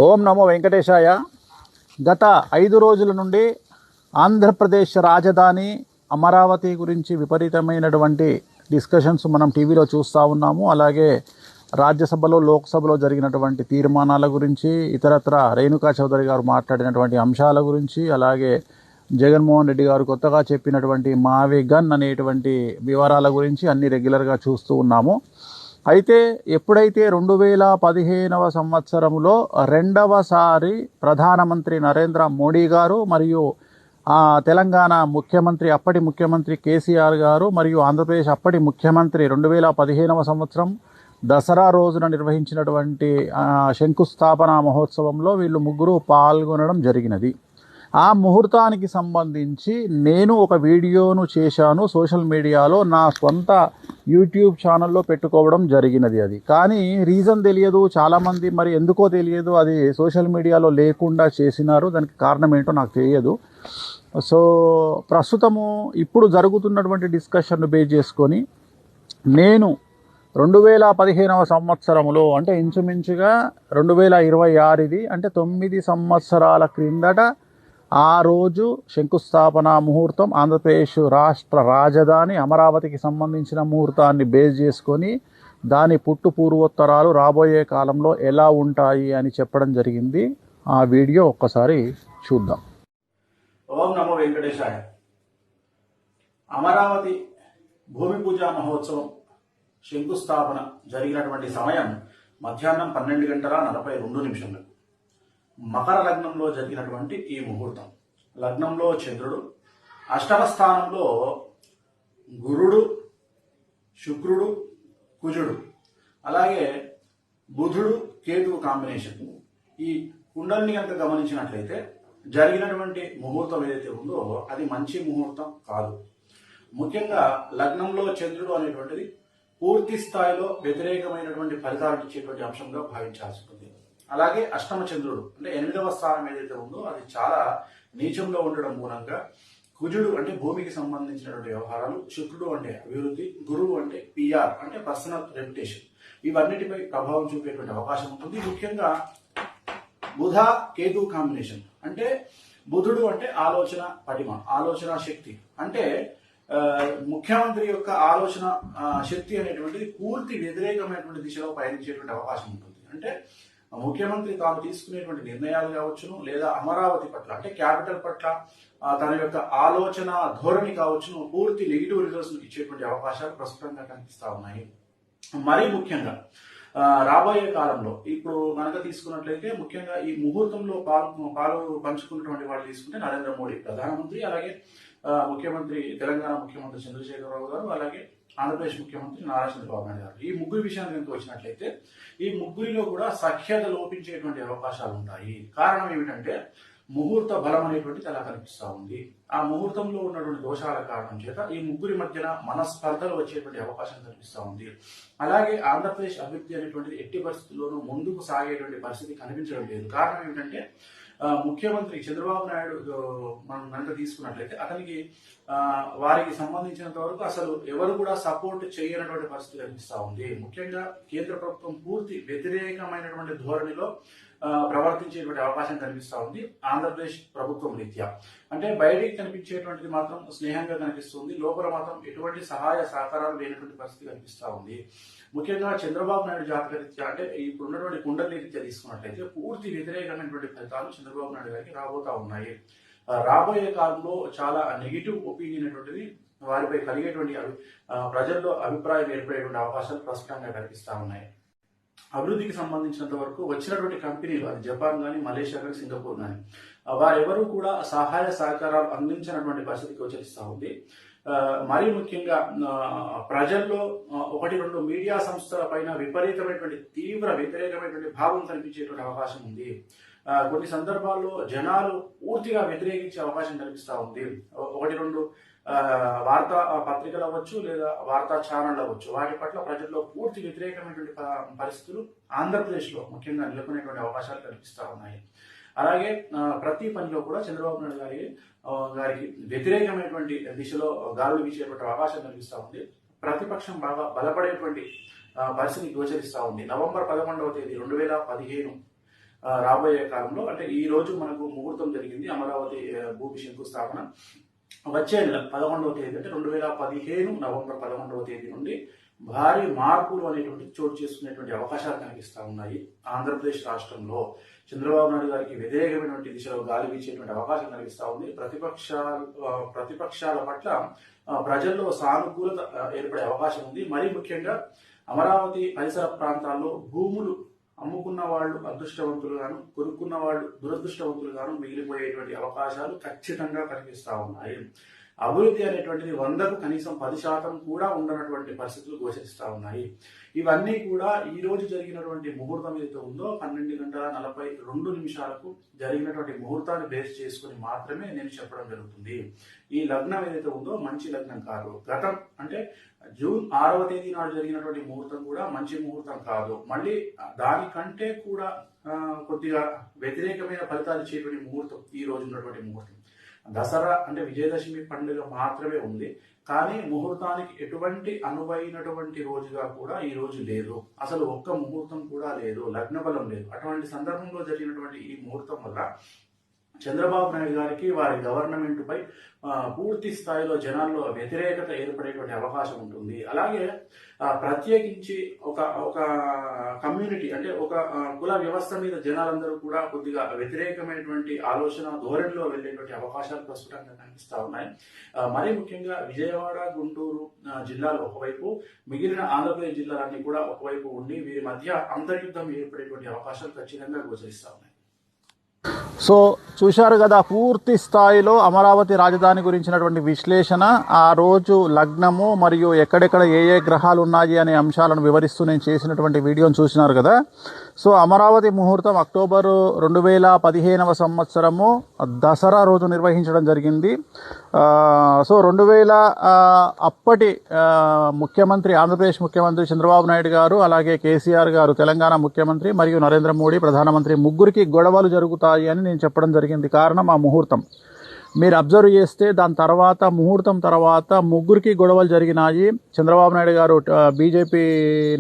ఓం నమో వెంకటేశాయ. గత 5 రోజుల నుండి ఆంధ్రప్రదేశ్ రాజధాని అమరావతి గురించి విపరీతమైనటువంటి డిస్కషన్స్ మనం టీవీలో చూస్తూ ఉన్నాము. అలాగే రాజ్యసభలో లోక్సభలో జరిగినటువంటి తీర్మానాల గురించి, ఇతరత్ర రేణుకా చౌదరి గారు మాట్లాడినటువంటి అంశాల గురించి, అలాగే జగన్మోహన్ రెడ్డి గారు కొత్తగా చెప్పినటువంటి మావి గన్ అనేటువంటి వివరాల గురించి అన్ని రెగ్యులర్గా చూస్తూ ఉన్నాము. అయితే ఎప్పుడైతే 2015వ సంవత్సరంలో రెండవసారి ప్రధానమంత్రి నరేంద్ర మోడీ గారు మరియు తెలంగాణ ముఖ్యమంత్రి అప్పటి ముఖ్యమంత్రి కేసీఆర్ గారు మరియు ఆంధ్రప్రదేశ్ అప్పటి ముఖ్యమంత్రి 2015వ సంవత్సరం దసరా రోజున నిర్వహించినటువంటి శంకుస్థాపన మహోత్సవంలో వీళ్ళు ముగ్గురు పాల్గొనడం జరిగినది. ఆ ముహూర్తానికి సంబంధించి నేను ఒక వీడియోను చేశాను సోషల్ మీడియాలో, నా స్వంత యూట్యూబ్ ఛానల్లో పెట్టుకోవడం జరిగినది. అది కానీ రీజన్ తెలియదు, చాలామంది మరి ఎందుకో తెలియదు, అది సోషల్ మీడియాలో లేకుండా చేసినారు. దానికి కారణం ఏంటో నాకు తెలియదు. సో ప్రస్తుతము ఇప్పుడు జరుగుతున్నటువంటి డిస్కషన్ను బేస్ చేసుకొని నేను 2015వ సంవత్సరంలో అంటే ఇంచుమించుగా 2026 ఇది అంటే 9 సంవత్సరాల క్రిందట ఆ రోజు శంకుస్థాపన ముహూర్తం ఆంధ్రప్రదేశ్ రాష్ట్ర రాజధాని అమరావతికి సంబంధించిన ముహూర్తాన్ని బేస్ చేసుకొని దాని పుట్టు పూర్వోత్తరాలు రాబోయే కాలంలో ఎలా ఉంటాయి అని చెప్పడం జరిగింది. ఆ వీడియో ఒక్కసారి చూద్దాం. ఓం నమో వెంకటేశాయ. అమరావతి భూమి పూజ మహోత్సవం శంకుస్థాపన జరిగినటువంటి సమయం మధ్యాహ్నం 12:42 మకర లగ్నంలో జరిగినటువంటి ఈ ముహూర్తం. లగ్నంలో చంద్రుడు, అష్టమ స్థానంలో గురుడు, శుక్రుడు, కుజుడు, అలాగే బుధుడు, కేతువు కాంబినేషన్. ఈ కుండలిని కనుక గమనించినట్లయితే జరిగినటువంటి ముహూర్తం ఏదైతే ఉందో అది మంచి ముహూర్తం కాదు. ముఖ్యంగా లగ్నంలో చంద్రుడు అనేటువంటిది పూర్తి స్థాయిలో వ్యతిరేకమైనటువంటి ఫలితాలు ఇచ్చేటువంటి అంశంగా భావించాల్సి ఉంటుంది. అలాగే అష్టమ చంద్రుడు అంటే 8వ స్థానం ఏదైతే ఉందో అది చాలా నీచంలో ఉండడం మూలంగా కుజుడు అంటే భూమికి సంబంధించినటువంటి వ్యవహారాలు, శుక్రుడు అంటే అభివృద్ధి, గురువు అంటే పిఆర్ అంటే పర్సనల్ రెప్యుటేషన్, ఇవన్నిటిపై ప్రభావం చూపేటువంటి అవకాశం ఉంటుంది. ముఖ్యంగా బుధ కేతు కాంబినేషన్ అంటే బుధుడు అంటే ఆలోచన పటిమ, ఆలోచన శక్తి, అంటే ముఖ్యమంత్రి యొక్క ఆలోచన శక్తి అనేటువంటిది పూర్తి వ్యతిరేకమైనటువంటి దిశలో పయనించేటువంటి అవకాశం ఉంటుంది. అంటే ముఖ్యమంత్రి తాను తీసుకునేటువంటి నిర్ణయాలు కావచ్చును, లేదా అమరావతి పట్ల అంటే క్యాపిటల్ పట్ల తన యొక్క ఆలోచన ధోరణి కావచ్చును, పూర్తి నెగిటివ్ రిజల్ట్స్ ఇచ్చేటువంటి అవకాశాలు ప్రస్తుతంగా కనిపిస్తా ఉన్నాయి. మరీ ముఖ్యంగా రాబోయే కాలంలో ఇప్పుడు కనుక తీసుకున్నట్లయితే ముఖ్యంగా ఈ ముహూర్తంలో పాలు పంచుకున్నటువంటి వాళ్ళు తీసుకుంటే నరేంద్ర మోడీ ప్రధానమంత్రి, అలాగే ముఖ్యమంత్రి తెలంగాణ ముఖ్యమంత్రి చంద్రశేఖరరావు గారు, అలాగే ఆంధ్రప్రదేశ్ ముఖ్యమంత్రి నారా చంద్రబాబు నాయుడు గారు. ఈ ముగ్గురు విషయానికి కనుక వచ్చినట్లయితే ఈ ముగ్గురిలో కూడా సఖ్యత లోపించేటువంటి అవకాశాలు ఉంటాయి. కారణం ఏమిటంటే ముహూర్త బలం అనేటువంటిది అలా కనిపిస్తూ ఉంది. ఆ ముహూర్తంలో ఉన్నటువంటి దోషాల కారణం చేత ఈ ముగ్గురి మధ్యన మనస్పర్ధలు వచ్చేటువంటి అవకాశం కనిపిస్తూ ఉంది. అలాగే ఆంధ్రప్రదేశ్ అభివృద్ధి అనేటువంటిది ఎట్టి పరిస్థితుల్లోనూ ముందుకు సాగేటువంటి పరిస్థితి కనిపించడం లేదు. కారణం ఏమిటంటే ముఖ్యమంత్రి చంద్రబాబు నాయుడు మనం కనుక తీసుకున్నట్లయితే అతనికి వారికి సంబంధించినంత వరకు అసలు ఎవరు కూడా సపోర్ట్ చేయనటువంటి పరిస్థితి కనిపిస్తూ ఉంది. ముఖ్యంగా కేంద్ర ప్రభుత్వం పూర్తి వ్యతిరేకమైనటువంటి ధోరణిలో ప్రవర్తించేటువంటి అవకాశం కనిపిస్తూ ఉంది ఆంధ్రప్రదేశ్ ప్రభుత్వం రీత్యా. అంటే బయటికి కనిపించేటువంటిది మాత్రం స్నేహంగా కనిపిస్తుంది, లోపల మాత్రం ఎటువంటి సహాయ సహకారాలు లేనటువంటి పరిస్థితి కనిపిస్తూ ఉంది. ముఖ్యంగా చంద్రబాబు నాయుడు జాతక రీత్యా అంటే ఇప్పుడు ఉన్నటువంటి కుండలి రీత్యా తీసుకున్నట్లయితే పూర్తి వ్యతిరేకమైనటువంటి ఫలితాలు చంద్రబాబు నాయుడు గారికి రాబోతా ఉన్నాయి. రాబోయే కాలంలో చాలా నెగిటివ్ ఒపీనియన్ అనేటువంటిది వారిపై కలిగేటువంటి ప్రజల్లో అభిప్రాయం ఏర్పడేటువంటి అవకాశాలు ప్రస్ఫుటంగా కనిపిస్తా ఉన్నాయి. అభివృద్ధికి సంబంధించినంత వరకు వచ్చినటువంటి కంపెనీలు, అది జపాన్ కానీ, మలేషియా కానీ, సింగపూర్ కానీ, వారెవరూ కూడా సహాయ సహకారాలు అందించినటువంటి పరిస్థితికి గోచరిస్తూ ఉంది. మరీ ముఖ్యంగా ప్రజల్లో 1-2 మీడియా సంస్థల పైన విపరీతమైనటువంటి తీవ్ర వ్యతిరేకమైనటువంటి భావం కనిపించేటువంటి అవకాశం ఉంది. కొన్ని సందర్భాల్లో జనాలు పూర్తిగా వ్యతిరేకించే అవకాశం కనిపిస్తూ ఉంది. 1-2 వార్తా పత్రికలు అవ్వచ్చు, లేదా వార్తా ఛానళ్ళు అవ్వచ్చు, వాటి పట్ల ప్రజల్లో పూర్తి వ్యతిరేకమైనటువంటి పరిస్థితులు ఆంధ్రప్రదేశ్లో ముఖ్యంగా నెలకొనేటువంటి అవకాశాలు కనిపిస్తూ ఉన్నాయి. అలాగే ప్రతి పనిలో కూడా చంద్రబాబు నాయుడు గారికి వ్యతిరేకమైనటువంటి దిశలో గాలులు వీచేటువంటి అవకాశం కనిపిస్తూ ఉంది. ప్రతిపక్షం బాగా బలపడేటువంటి పరిస్థితి గోచరిస్తూ ఉంది. నవంబర్ 11వ తేదీ 2015 రాబోయే కాలంలో అంటే ఈ రోజు మనకు ముహూర్తం జరిగింది అమరావతి భూమి శంకుస్థాపన. వచ్చే నెల 11వ తేదీ అంటే 2015 నవంబర్ 11వ తేదీ నుండి భారీ మార్పులు అనేటువంటి చోటు చేసుకునేటువంటి అవకాశాలు కనిపిస్తా ఉన్నాయి. ఆంధ్రప్రదేశ్ రాష్ట్రంలో చంద్రబాబు నాయుడు గారికి వ్యతిరేకమైనటువంటి దిశలో గాలి వీచేటువంటి అవకాశం కనిపిస్తా ఉంది. ప్రతిపక్షాల పట్ల ప్రజల్లో సానుకూలత ఏర్పడే అవకాశం ఉంది. మరీ ముఖ్యంగా అమరావతి పరిసర ప్రాంతాల్లో భూములు అమ్ముకున్న వాళ్ళు అదృష్టవంతులుగాను, కొనుక్కున్న వాళ్ళు దురదృష్టవంతులుగాను మిగిలిపోయేటువంటి అవకాశాలు ఖచ్చితంగా కనిపిస్తా ఉన్నాయి. అభివృద్ధి అనేటువంటిది 100కు కనీసం 10% కూడా ఉండనటువంటి పరిస్థితులు గోచరిస్తా ఉన్నాయి. ఇవన్నీ కూడా ఈ రోజు జరిగినటువంటి ముహూర్తం ఏదైతే ఉందో 12:42 జరిగినటువంటి ముహూర్తాన్ని బేస్ చేసుకుని మాత్రమే నేను చెప్పడం జరుగుతుంది. ఈ లగ్నం ఏదైతే ఉందో మంచి లగ్నం కాదు. గతం అంటే జూన్ 6వ తేదీ నాడు జరిగినటువంటి ముహూర్తం కూడా మంచి ముహూర్తం కాదు. మళ్ళీ దానికంటే కూడా కొద్దిగా వ్యతిరేకమైన ఫలితాలు ఇచ్చేటువంటి ముహూర్తం ఈ రోజు ఉన్నటువంటి ముహూర్తం. దసరా అంటే విజయదశమి పండుగ మాత్రమే ఉంది, కానీ ముహూర్తానికి ఎటువంటి అనువైనటువంటి రోజుగా కూడా ఈ రోజు లేదు. అసలు ఒక్క ముహూర్తం కూడా లేదు, లగ్న బలం లేదు. అటువంటి సందర్భంలో జరిగినటువంటి ఈ ముహూర్తం వల్ల చంద్రబాబు నాయుడు గారికి వారి గవర్నమెంట్ పై పూర్తి స్థాయిలో జనాల్లో వ్యతిరేకత ఏర్పడేటువంటి అవకాశం ఉంటుంది. అలాగే ప్రత్యేకించి ఒక కమ్యూనిటీ అంటే ఒక కుల వ్యవస్థ మీద జనాలందరూ కూడా కొద్దిగా వ్యతిరేకమైనటువంటి ఆలోచన ధోరణిలో వెళ్ళేటువంటి అవకాశాలు ప్రస్తుతంగా కనిపిస్తా ఉన్నాయి. మరీ ముఖ్యంగా విజయవాడ, గుంటూరు జిల్లాలు ఒకవైపు, మిగిలిన ఆంధ్రప్రదేశ్ జిల్లాలన్నీ కూడా ఒకవైపు ఉండి వీరి మధ్య అంతర్యుద్ధం ఏర్పడేటువంటి అవకాశాలు ఖచ్చితంగా గోచరిస్తా ఉన్నాయి. సో చూశారు కదా, పూర్తి స్థాయిలో అమరావతి రాజధాని గురించినటువంటి విశ్లేషణ, ఆ రోజు లగ్నము మరియు ఎక్కడెక్కడ ఏ గ్రహాలు ఉన్నాయి అనే అంశాలను వివరిస్తూ నేను చేసినటువంటి వీడియోని చూసినారు కదా. సో అమరావతి ముహూర్తం అక్టోబర్ 2015వ సంవత్సరము దసరా రోజు నిర్వహించడం జరిగింది. సో అప్పటి ముఖ్యమంత్రి, ఆంధ్రప్రదేశ్ ముఖ్యమంత్రి చంద్రబాబు నాయుడు గారు, అలాగే కేసీఆర్ గారు తెలంగాణ ముఖ్యమంత్రి, మరియు నరేంద్ర మోడీ ప్రధానమంత్రి, ముగ్గురికి గొడవలు జరుగుతాయి అని నేను చెప్పడం జరిగింది. కారణం ఆ ముహూర్తం. మీరు అబ్జర్వ్ చేస్తే దాని తర్వాత ముహూర్తం తర్వాత ముగ్గురికి గొడవలు జరిగినాయి. చంద్రబాబు నాయుడు గారు బీజేపీ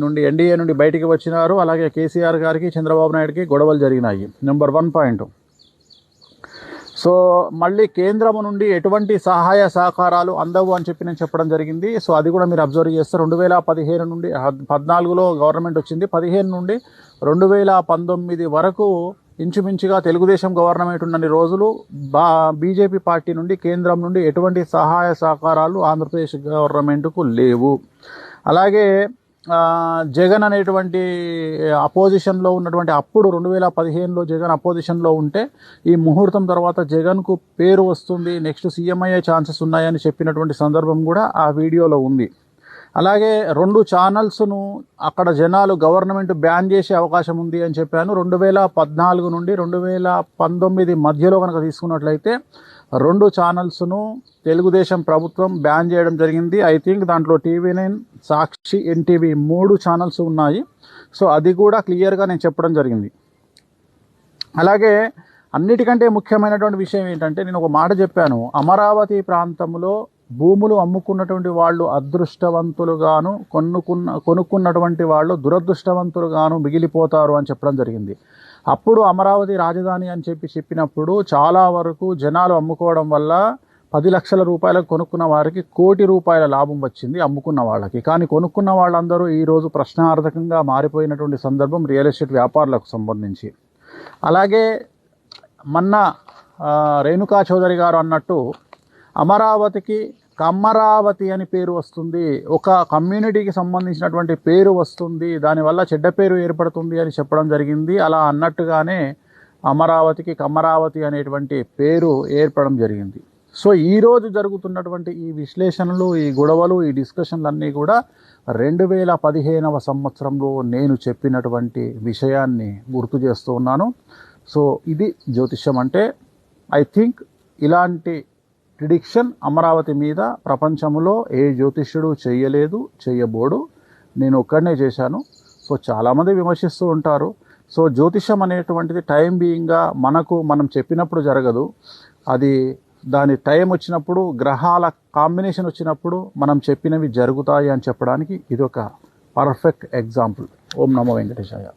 నుండి, ఎన్డీఏ నుండి బయటికి వచ్చినారు. అలాగే కేసీఆర్ గారికి చంద్రబాబు నాయుడుకి గొడవలు జరిగినాయి. Number 1 point. సో మళ్ళీ కేంద్రము నుండి ఎటువంటి సహాయ సహకారాలు అందవు అని చెప్పి నేను చెప్పడం జరిగింది. సో అది కూడా మీరు అబ్జర్వ్ చేస్తే 2015 నుండి 14లో గవర్నమెంట్ వచ్చింది. 15 నుండి 2019 వరకు ఇంచుమించుగా తెలుగుదేశం గవర్నమెంట్ ఉన్నన్ని రోజులు బీజేపీ పార్టీ నుండి, కేంద్రం నుండి ఎటువంటి సహాయ సహకారాలు ఆంధ్రప్రదేశ్ గవర్నమెంట్కు లేవు. అలాగే జగన్ అనేటువంటి అపోజిషన్లో ఉన్నటువంటి, అప్పుడు 2015లో జగన్ అపోజిషన్లో ఉంటే ఈ ముహూర్తం తర్వాత జగన్కు పేరు వస్తుంది, నెక్స్ట్ సీఎం అయ్యే ఛాన్సెస్ ఉన్నాయని చెప్పినటువంటి సందర్భం కూడా ఆ వీడియోలో ఉంది. అలాగే 2 ఛానల్స్ను అక్కడ జనాలు గవర్నమెంట్ బ్యాన్ చేసే అవకాశం ఉంది అని చెప్పాను. 2014 నుండి 2019 మధ్యలో కనుక తీసుకున్నట్లయితే 2 ఛానల్స్ను తెలుగుదేశం ప్రభుత్వం బ్యాన్ చేయడం జరిగింది. ఐ థింక్ దాంట్లో TV9, సాక్షి, ఎన్టీవీ 3 ఛానల్స్ ఉన్నాయి. సో అది కూడా క్లియర్గా నేను చెప్పడం జరిగింది. అలాగే అన్నిటికంటే ముఖ్యమైనటువంటి విషయం ఏంటంటే, నేను ఒక మాట చెప్పాను, అమరావతి ప్రాంతంలో భూములు అమ్ముకున్నటువంటి వాళ్ళు అదృష్టవంతులుగాను, కొనుక్కున్నటువంటి వాళ్ళు దురదృష్టవంతులుగాను మిగిలిపోతారు అని చెప్పడం జరిగింది. అప్పుడు అమరావతి రాజధాని అని చెప్పినప్పుడు చాలా వరకు జనాలు అమ్ముకోవడం వల్ల 10 లక్షల రూపాయలకు కొనుక్కున్న వారికి 1 కోటి రూపాయల లాభం వచ్చింది అమ్ముకున్న వాళ్ళకి. కానీ కొనుక్కున్న వాళ్ళందరూ ఈరోజు ప్రశ్నార్థకంగా మారిపోయినటువంటి సందర్భం రియల్ ఎస్టేట్ వ్యాపారులకు సంబంధించి. అలాగే మొన్న రేణుకా చౌదరి గారు అన్నట్టు అమరావతికి కమ్మరావతి అని పేరు వస్తుంది, ఒక కమ్యూనిటీకి సంబంధించినటువంటి పేరు వస్తుంది, దానివల్ల చెడ్డ పేరు ఏర్పడుతుంది అని చెప్పడం జరిగింది. అలా అన్నట్టుగానే అమరావతికి కమ్మరావతి అనేటువంటి పేరు ఏర్పడడం జరిగింది. సో ఈరోజు జరుగుతున్నటువంటి ఈ విశ్లేషణలు, ఈ గొడవలు, ఈ డిస్కషన్లన్నీ కూడా 2015వ సంవత్సరంలో నేను చెప్పినటువంటి విషయాన్ని గుర్తు చేస్తూ ఉన్నాను. సో ఇది జ్యోతిష్యం అంటే. ఐ థింక్ ఇలాంటి ప్రిడిక్షన్ అమరావతి మీద ప్రపంచంలో ఏ జ్యోతిష్యుడు చేయలేదు, చేయబోడు. నేను ఒక్కడనే చేశాను. సో చాలామంది విమర్శిస్తూ ఉంటారు. సో జ్యోతిష్యం అనేటువంటిది టైం బీయింగ్గా మనం చెప్పినప్పుడు జరగదు. అది దాని టైం వచ్చినప్పుడు, గ్రహాల కాంబినేషన్ వచ్చినప్పుడు మనం చెప్పినవి జరుగుతాయి అని చెప్పడానికి ఇది ఒక పర్ఫెక్ట్ ఎగ్జాంపుల్. ఓం నమో వెంకటేశాయ.